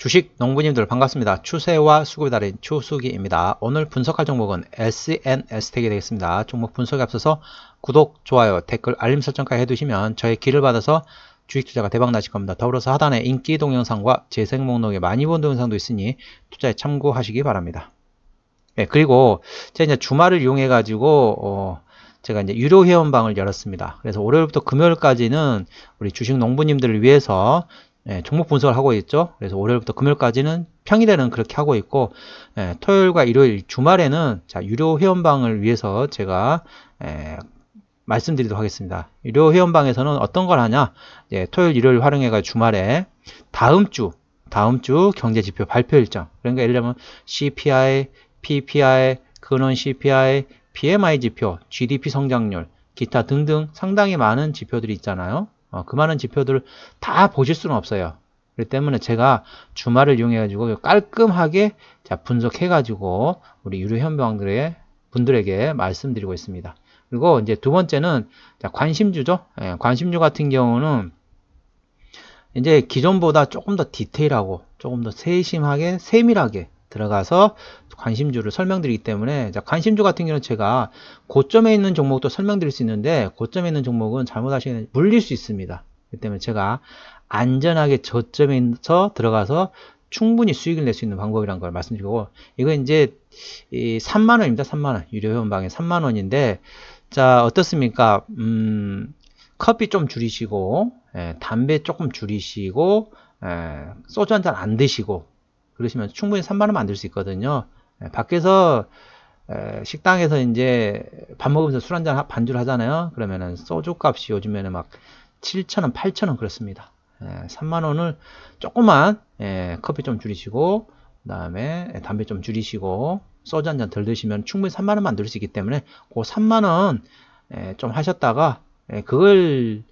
주식 농부님들 반갑습니다. 추세와 수급의 달인 추수기입니다. 오늘 분석할 종목은 SNS텍이 되겠습니다. 종목 분석에 앞서서 구독, 좋아요, 댓글, 알림 설정까지 해두시면 저의 길을 받아서 주식 투자가 대박 나실 겁니다. 더불어서 하단에 인기 동영상과 재생 목록에 많이 본 동영상도 있으니 투자에 참고하시기 바랍니다. 네, 그리고 제가 이제 주말을 이용해 가지고 제가 이제 유료 회원방을 열었습니다. 그래서 월요일부터 금요일까지는 우리 주식 농부님들을 위해서 종목 분석을 하고 있죠. 그래서 월요일부터 금요일까지는 평일에는 그렇게 하고 있고, 토요일과 일요일 주말에는 자 유료 회원방을 위해서 제가 말씀드리도록 하겠습니다. 유료 회원방에서는 어떤 걸 하냐? 토요일, 일요일 활용해가 주말에 다음 주 경제 지표 발표 일정. 그러니까 예를 들면 CPI, PPI, 근원 CPI, PMI 지표, GDP 성장률, 기타 등등 상당히 많은 지표들이 있잖아요. 그 많은 지표들을 다 보실 수는 없어요. 그렇기 때문에 제가 주말을 이용해가지고 깔끔하게 분석해가지고 우리 유료 회원분들에게 말씀드리고 있습니다. 그리고 이제 두 번째는 관심주죠. 관심주 같은 경우는 이제 기존보다 조금 더 디테일하고 조금 더 세심하게 세밀하게 들어가서 관심주를 설명드리기 때문에 관심주 같은 경우는 제가 고점에 있는 종목도 설명드릴 수 있는데 고점에 있는 종목은 잘못하시면 물릴 수 있습니다. 그렇기 때문에 제가 안전하게 저점에서 들어가서 충분히 수익을 낼 수 있는 방법이라는 걸 말씀드리고, 이거 이제 3만원입니다. 3만원. 유료 회원방에 3만원인데 자 어떻습니까? 커피 좀 줄이시고 담배 조금 줄이시고 소주 한 잔 안 드시고 그러시면 충분히 3만원 만들 수 있거든요. 밖에서 식당에서 이제 밥 먹으면서 술 한잔 반주를 하잖아요. 그러면은 소주 값이 요즘에는 막 7,000원, 8,000원 그렇습니다. 3만원을 조금만 커피 좀 줄이시고 그 다음에 담배 좀 줄이시고 소주 한 잔 덜 드시면 충분히 3만원 만들 수 있기 때문에 그 3만원 좀 하셨다가 그걸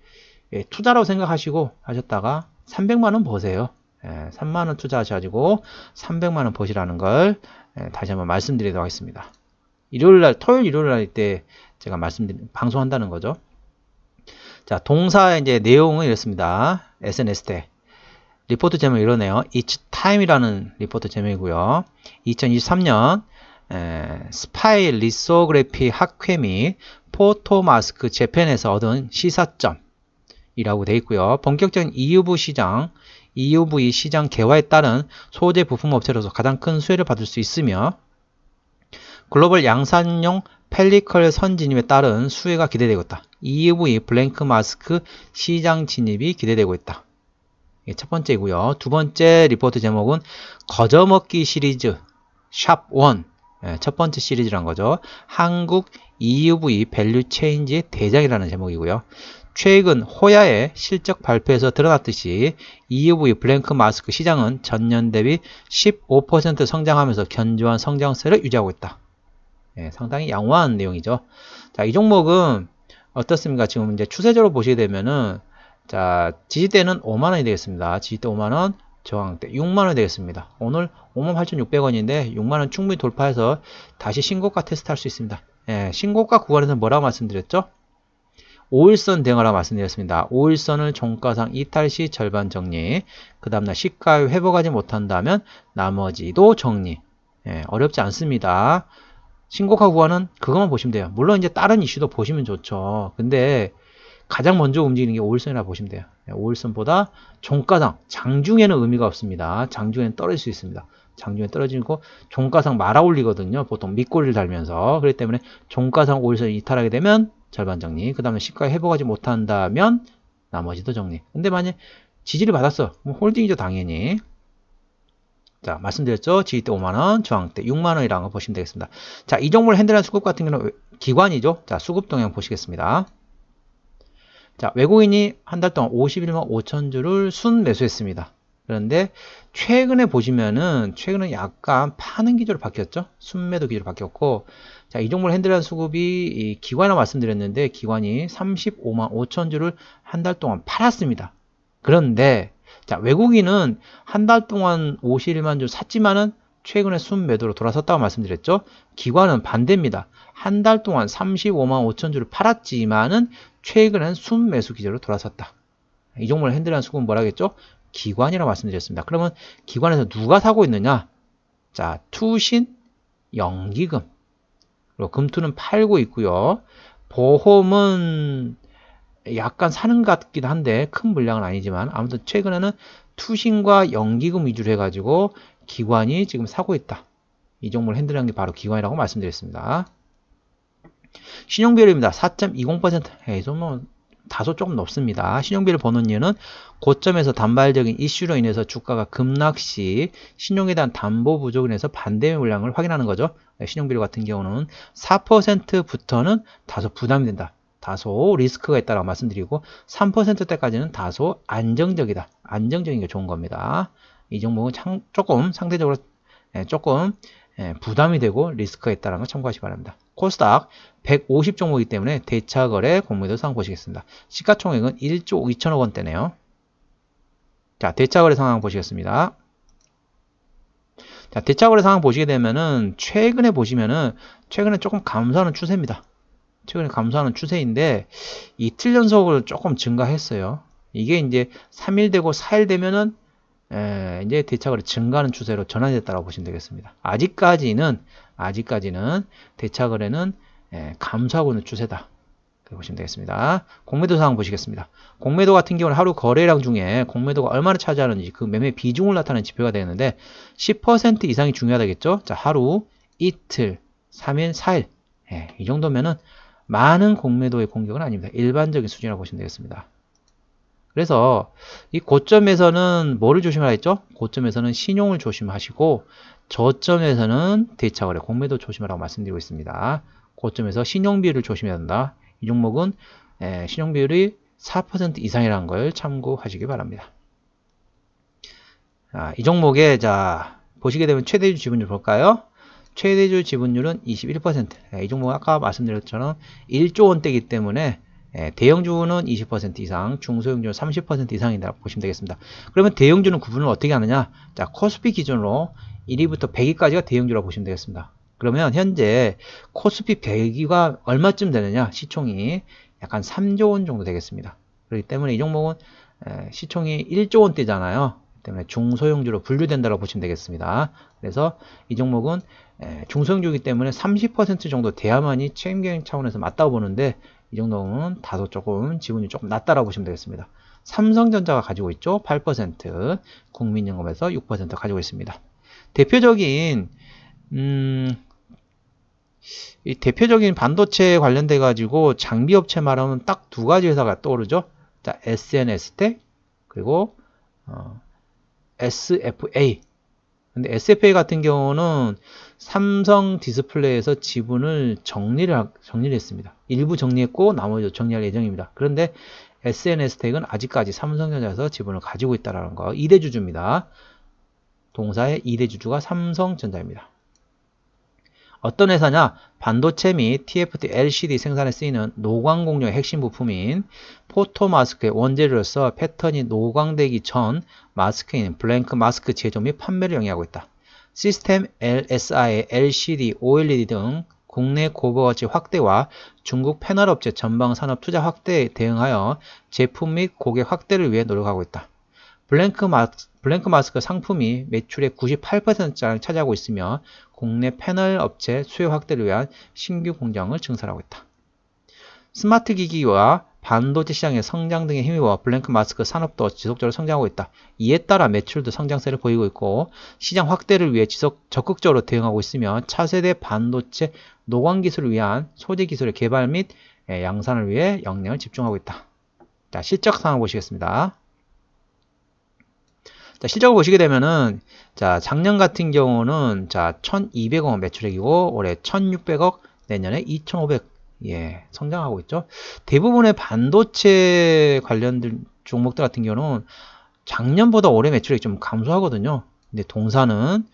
투자라고 생각하시고 하셨다가 300만원 버세요. 3만원 투자하셔가지고 300만원 버시라는 걸 다시 한번 말씀드리도록 하겠습니다. 일요일날, 토요일, 일요일날 때 제가 방송한다는 거죠. 자, 동사의 이제 내용은 이렇습니다. SNS텍. 리포트 제목이 이러네요. It's Time이라는 리포트 제목이고요. 2023년 스파이 리소그래피 학회 및 포토마스크 재팬에서 얻은 시사점이라고 되어 있고요. 본격적인 EUV 시장 개화에 따른 소재 부품 업체로서 가장 큰 수혜를 받을 수 있으며 글로벌 양산용 펠리컬 선진입에 따른 수혜가 기대되고 있다. EUV 블랭크 마스크 시장 진입이 기대되고 있다. 이게 첫 번째이고요. 두 번째 리포트 제목은 거저먹기 시리즈 샵1 첫 번째 시리즈란 거죠. 한국 EUV 밸류 체인지의 대장이라는 제목이고요. 최근 호야의 실적 발표에서 드러났듯이 EUV 블랭크 마스크 시장은 전년 대비 15% 성장하면서 견조한 성장세를 유지하고 있다. 상당히 양호한 내용이죠. 자, 이 종목은 어떻습니까? 지금 이제 추세적으로 보시게 되면은 자, 지지대는 5만원이 되겠습니다. 지지대 5만원, 저항대 6만원이 되겠습니다. 오늘 58,600원인데 6만원 충분히 돌파해서 다시 신고가 테스트 할 수 있습니다. 신고가 구간에서 뭐라고 말씀드렸죠? 5일선 대응하라고 말씀드렸습니다. 5일선을 종가상 이탈 시 절반 정리, 그 다음날 시가에 회복하지 못한다면 나머지도 정리. 어렵지 않습니다. 신고가 구간은 그것만 보시면 돼요. 물론 이제 다른 이슈도 보시면 좋죠. 근데 가장 먼저 움직이는 게 5일선이라고 보시면 돼요. 5일선보다 종가상, 장중에는 의미가 없습니다. 장중에는 떨어질 수 있습니다. 장중에 떨어지고 종가상 말아 올리거든요. 보통 밑꼬리를 달면서. 그렇기 때문에 종가상 5일선 이탈하게 되면 절반 정리, 그 다음에 시가에 회복하지 못한다면 나머지도 정리. 근데 만약 지지를 받았어. 그럼 홀딩이죠, 당연히. 자, 말씀드렸죠. 지지대 5만원, 저항대 6만원이라는 거 보시면 되겠습니다. 자, 이 종목을 핸들하는 수급 같은 경우는 기관이죠. 자, 수급 동향 보시겠습니다. 자, 외국인이 한 달 동안 51만 5천 주를 순 매수했습니다. 그런데 최근에 보시면은 최근에 약간 파는 기조로 바뀌었죠. 순매도 기조로 바뀌었고, 자, 이 종목을 핸들하는 수급이 기관이라고 말씀드렸는데 기관이 35만 5천 주를 한 달 동안 팔았습니다. 그런데 자, 외국인은 한 달 동안 51만 주 샀지만은 최근에 순매도로 돌아섰다고 말씀드렸죠. 기관은 반대입니다. 한 달 동안 35만 5천 주를 팔았지만은 최근엔 순매수 기조로 돌아섰다. 이 종목을 핸들하는 수급은 뭐라 하겠죠? 기관이라고 말씀드렸습니다. 그러면 기관에서 누가 사고 있느냐? 자, 투신, 연기금. 그리고 금투는 팔고 있고요. 보험은 약간 사는 것 같긴 한데 큰 물량은 아니지만 아무튼 최근에는 투신과 연기금 위주로 해가지고 기관이 지금 사고 있다. 이 종목을 핸들하는 게 바로 기관이라고 말씀드렸습니다. 신용비율입니다. 4.20%. 이 정도는 다소 조금 높습니다. 신용비를 보는 이유는 고점에서 단발적인 이슈로 인해서 주가가 급락 시 신용에 대한 담보 부족으로 인해서 반대 물량을 확인하는 거죠. 신용비율 같은 경우는 4%부터는 다소 부담이 된다. 다소 리스크가 있다고 말씀드리고 3%대까지는 다소 안정적이다. 안정적인 게 좋은 겁니다. 이 종목은 조금 상대적으로 조금 부담이 되고 리스크가 있다는 걸 참고하시기 바랍니다. 코스닥 150 종목이기 때문에 대차거래 공매도 상황 보시겠습니다. 시가총액은 1조 2천억 원대네요. 자, 대차거래 상황 보시겠습니다. 자, 대차거래 상황 보시게 되면은 최근에 보시면은 최근에 조금 감소하는 추세입니다. 최근에 감소하는 추세인데 이틀 연속을 조금 증가했어요. 이게 이제 3일 되고 4일 되면은 이제 대차거래 증가하는 추세로 전환됐다고 보시면 되겠습니다. 아직까지는 대차거래는 감소하고 있는 추세다. 그렇게 보시면 되겠습니다. 공매도 상황 보시겠습니다. 공매도 같은 경우는 하루 거래량 중에 공매도가 얼마나 차지하는지 그 매매 비중을 나타내는 지표가 되는데 10% 이상이 중요하다겠죠. 자, 하루, 이틀, 3일, 4일 이 정도면은 많은 공매도의 공격은 아닙니다. 일반적인 수준이라고 보시면 되겠습니다. 그래서 이 고점에서는 뭐를 조심하라 했죠? 고점에서는 신용을 조심하시고 저점에서는 대차거래, 공매도 조심하라고 말씀드리고 있습니다. 고점에서 신용비율을 조심해야 한다. 이 종목은 신용비율이 4% 이상이라는 걸 참고하시기 바랍니다. 이 종목에 자 보시게 되면 최대주 지분율 볼까요? 최대주 지분율은 21%. 이 종목은 아까 말씀드렸던 것처럼 1조 원대이기 때문에 대형주는 20% 이상, 중소형주는 30% 이상이라고 보시면 되겠습니다. 그러면 대형주는 구분을 어떻게 하느냐? 자, 코스피 기준으로 1위부터 100위까지가 대형주라고 보시면 되겠습니다. 그러면 현재 코스피 100위가 얼마쯤 되느냐? 시총이 약간 3조 원 정도 되겠습니다. 그렇기 때문에 이 종목은 시총이 1조 원대잖아요. 때문에 중소형주로 분류된다고 보시면 되겠습니다. 그래서 이 종목은 중소형주이기 때문에 30% 정도 돼야만이 책임경영 차원에서 맞다고 보는데 이 정도는 다소 조금 지분이 조금 낮다라고 보시면 되겠습니다. 삼성전자가 가지고 있죠. 8%, 국민연금에서 6% 가지고 있습니다. 대표적인 이 대표적인 반도체 관련돼 가지고 장비 업체 말하면 딱 두 가지 회사가 떠오르죠. 자, SNS텍 그리고 SFA. 근데 SFA 같은 경우는 삼성 디스플레이에서 지분을 정리를 했습니다. 일부 정리했고 나머지 정리할 예정입니다. 그런데 SNS텍은 아직까지 삼성전자에서 지분을 가지고 있다는 거. 2대 주주입니다. 동사의 2대 주주가 삼성전자입니다. 어떤 회사냐? 반도체 및 TFT LCD 생산에 쓰이는 노광공룡의 핵심 부품인 포토마스크의 원재료로서 패턴이 노광되기 전 마스크인 블랭크 마스크 제조 및 판매를 영위하고 있다. 시스템 LSI, LCD, OLED 등 국내 고부가치 확대와 중국 패널 업체 전방 산업 투자 확대에 대응하여 제품 및 고객 확대를 위해 노력하고 있다. 블랭크 마스크 상품이 매출의 98%를 차지하고 있으며 국내 패널 업체 수요 확대를 위한 신규 공장을 증설하고 있다. 스마트 기기와 반도체 시장의 성장 등에 힘입어 블랭크 마스크 산업도 지속적으로 성장하고 있다. 이에 따라 매출도 성장세를 보이고 있고 시장 확대를 위해 적극적으로 대응하고 있으며 차세대 반도체 노광 기술을 위한 소재 기술의 개발 및 양산을 위해 역량을 집중하고 있다. 자, 실적 상황 보시겠습니다. 자, 실적을 보시게 되면은, 자, 작년 같은 경우는, 자, 1200억 원 매출액이고, 올해 1600억, 내년에 2500, 성장하고 있죠. 대부분의 반도체 관련된 종목들 같은 경우는 작년보다 올해 매출액이 좀 감소하거든요. 근데 동사는,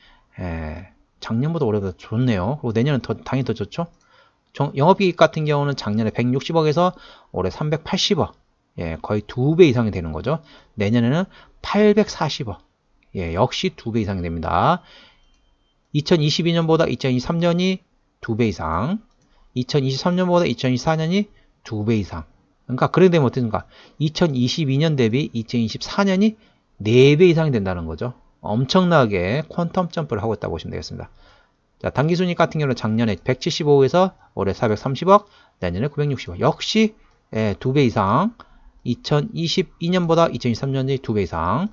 작년보다 올해보다 좋네요. 그리고 내년은 당연히 더 좋죠. 영업이익 같은 경우는 작년에 160억에서 올해 380억. 거의 2배 이상이 되는 거죠. 내년에는 840억. 역시 2배 이상이 됩니다. 2022년보다 2023년이 2배 이상, 2023년보다 2024년이 2배 이상. 그러니까 그렇게 되면 어떻습니까? 2022년 대비 2024년이 4배 이상이 된다는 거죠. 엄청나게 퀀텀 점프를 하고 있다고 보시면 되겠습니다. 자, 당기순이익 같은 경우는 작년에 175억에서 올해 430억, 내년에 960억. 역시 2배 이상. 2022년보다 2023년이 2배 이상.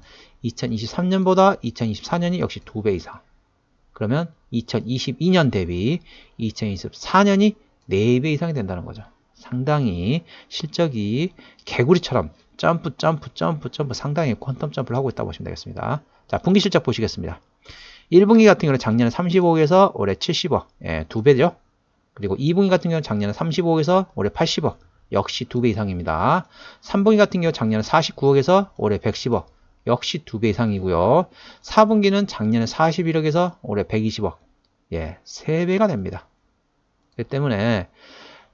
2023년보다 2024년이 역시 2배 이상. 그러면 2022년 대비 2024년이 4배 이상이 된다는 거죠. 상당히 실적이 개구리처럼 점프 상당히 퀀텀 점프를 하고 있다고 보시면 되겠습니다. 자, 분기 실적 보시겠습니다. 1분기 같은 경우는 작년에 35억에서 올해 70억, 2배죠. 그리고 2분기 같은 경우는 작년에 35억에서 올해 80억, 역시 2배 이상입니다. 3분기 같은 경우 작년에 49억에서 올해 110억, 역시 2배 이상이고요. 4분기는 작년에 41억에서 올해 120억, 3배가 됩니다. 그렇기 때문에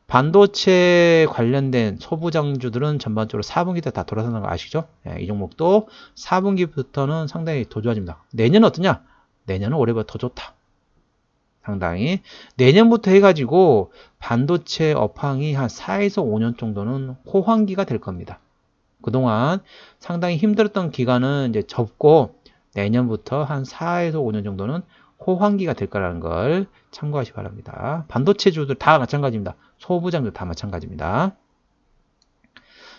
반도체 관련된 소부장주들은 전반적으로 4분기 때 다 돌아서는 거 아시죠? 이 종목도 4분기부터는 상당히 더 좋아집니다. 내년은 어떠냐? 내년은 올해보다 더 좋다. 상당히 내년부터 해가지고 반도체 업황이 한 4에서 5년 정도는 호황기가 될 겁니다. 그동안 상당히 힘들었던 기간은 이제 접고 내년부터 한 4에서 5년 정도는 호황기가 될 거라는 걸 참고하시 기 바랍니다. 반도체주들 다 마찬가지입니다. 소부장들 다 마찬가지입니다.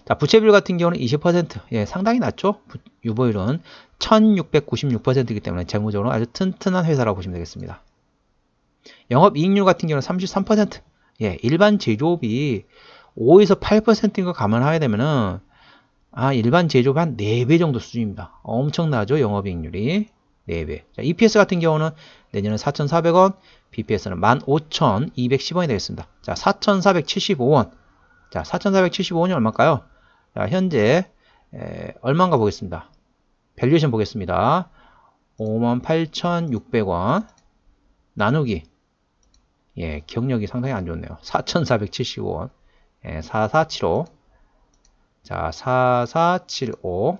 자, 부채비율 같은 경우는 20%, 상당히 낮죠. 유보율은 1696%이기 때문에 재무적으로 아주 튼튼한 회사라고 보시면 되겠습니다. 영업이익률 같은 경우는 33%, 일반 제조업이 5에서 8%인 거 감안하게 되면은 일반 제조업이 한 4배 정도 수준입니다. 엄청나죠, 영업이익률이. 4배. 자, EPS 같은 경우는 내년은 4,400원, BPS는 15,210원이 되겠습니다. 자, 4,475원. 자, 4,475원이 얼마일까요? 자, 현재 얼마인가 보겠습니다. 밸류에이션 보겠습니다. 58,600원 나누기. 기억력이 상당히 안 좋네요. 4,475원. 4475. 자, 4475.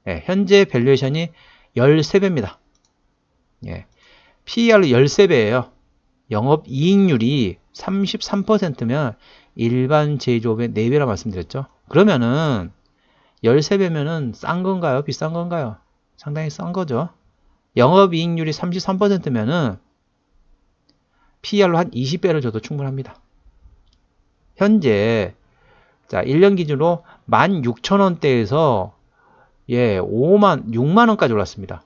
현재 밸류에이션이 13배입니다. PER로 13배예요. 영업이익률이 33%면 일반 제조업의 4배라 말씀드렸죠. 그러면은 13배면은 싼 건가요? 비싼 건가요? 상당히 싼 거죠. 영업이익률이 33%면은 PER로 한 20배를 줘도 충분합니다. 현재 자, 1년 기준으로 16,000원대에서 6만원까지 올랐습니다.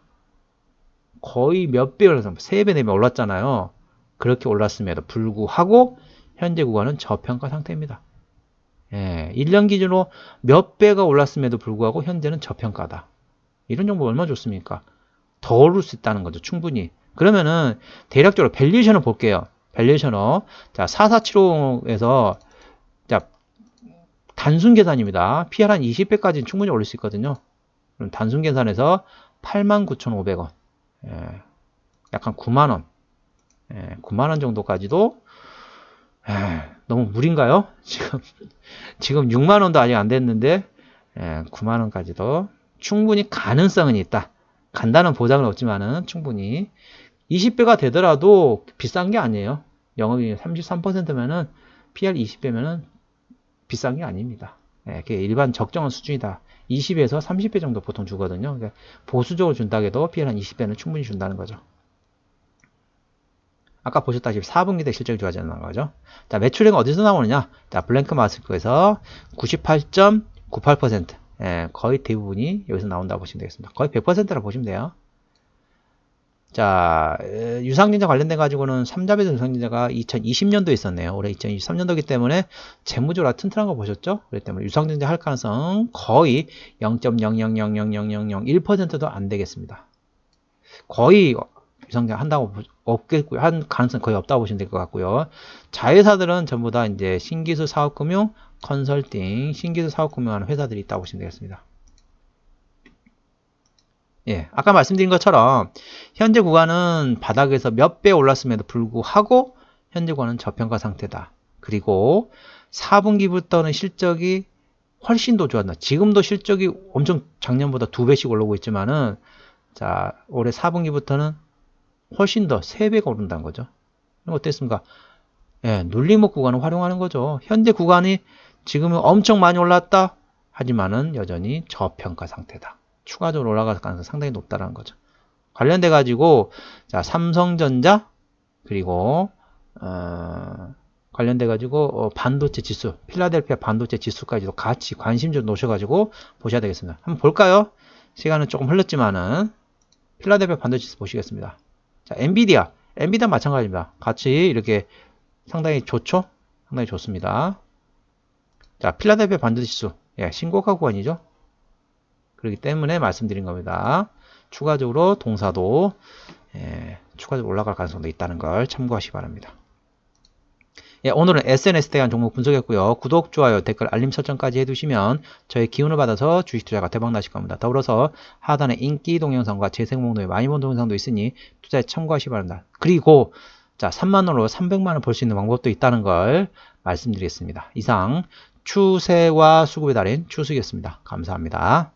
거의 몇 배 올랐어요. 3배, 4배 올랐잖아요. 그렇게 올랐음에도 불구하고 현재 구간은 저평가 상태입니다. 1년 기준으로 몇 배가 올랐음에도 불구하고 현재는 저평가다. 이런 정보 얼마나 좋습니까? 더 오를 수 있다는 거죠. 충분히. 그러면은 대략적으로 밸류에이션을 볼게요. 밸류에이션을 자, 4475에서 자, 단순 계산입니다. PR 한 20배까지는 충분히 올릴 수 있거든요. 그럼 단순 계산에서 89,500원. 약간 9만원. 9만원 정도까지도 너무 무리인가요? 지금 6만원도 아직 안 됐는데 9만원까지도 충분히 가능성은 있다. 간다는 보장은 없지만은 충분히 20배가 되더라도 비싼 게 아니에요. 영업이익 33%면은 PR 20배면은 비싼 게 아닙니다. 그게 일반 적정한 수준이다. 20에서 30배 정도 보통 주거든요. 그러니까 보수적으로 준다고 해도 PR 한 20배는 충분히 준다는 거죠. 아까 보셨다시피 4분기 때 실적이 좋아진다는 거죠. 자, 매출액은 어디서 나오느냐? 자, 블랭크 마스크에서 98.98%. 거의 대부분이 여기서 나온다고 보시면 되겠습니다. 거의 100%라고 보시면 돼요. 자, 유상증자 관련돼 가지고는 3자배도 유상증자가 2020년도에 있었네요. 올해 2023년도이기 때문에 재무적으로 튼튼한 거 보셨죠? 그렇기 때문에 유상증자 할 가능성 거의 0.0000001%도 안 되겠습니다. 거의 유상증자 한다고 없겠고요. 한 가능성 거의 없다고 보시면 될 것 같고요. 자회사들은 전부 다 이제 신기술 사업금융, 컨설팅, 신기술 사업금융하는 회사들이 있다고 보시면 되겠습니다. 아까 말씀드린 것처럼 현재 구간은 바닥에서 몇 배 올랐음에도 불구하고 현재 구간은 저평가 상태다. 그리고 4분기부터는 실적이 훨씬 더 좋았다. 지금도 실적이 엄청 작년보다 2배씩 올라오고 있지만은 자, 올해 4분기부터는 훨씬 더 3배가 오른다는 거죠. 어땠습니까? 눌림목 구간을 활용하는 거죠. 현재 구간이 지금은 엄청 많이 올랐다. 하지만은 여전히 저평가 상태다. 추가적으로 올라갈 가능성이 상당히 높다는 거죠. 관련돼 가지고 자, 삼성전자 그리고 관련돼 가지고 반도체 지수, 필라델피아 반도체 지수까지도 같이 관심좀 놓으셔가지고 보셔야 되겠습니다. 한번 볼까요? 시간은 조금 흘렀지만은 필라델피아 반도체 지수 보시겠습니다. 자, 엔비디아 마찬가지입니다. 같이 이렇게 상당히 좋죠? 상당히 좋습니다. 자, 필라델피아 반도체 지수, 예, 신고가 구간이죠. 그렇기 때문에 말씀드린 겁니다. 추가적으로 동사도 추가적으로 올라갈 가능성도 있다는 걸 참고하시기 바랍니다. 예, 오늘은 SNS에 대한 종목 분석했고요. 구독, 좋아요, 댓글, 알림 설정까지 해두시면 저의 기운을 받아서 주식 투자가 대박 나실 겁니다. 더불어서 하단에 인기 동영상과 재생 목록에 많이 본 동영상도 있으니 투자에 참고하시기 바랍니다. 그리고 자, 3만원으로 300만원 벌 수 있는 방법도 있다는 걸 말씀드리겠습니다. 이상 추세와 수급의 달인 추수기였습니다. 감사합니다.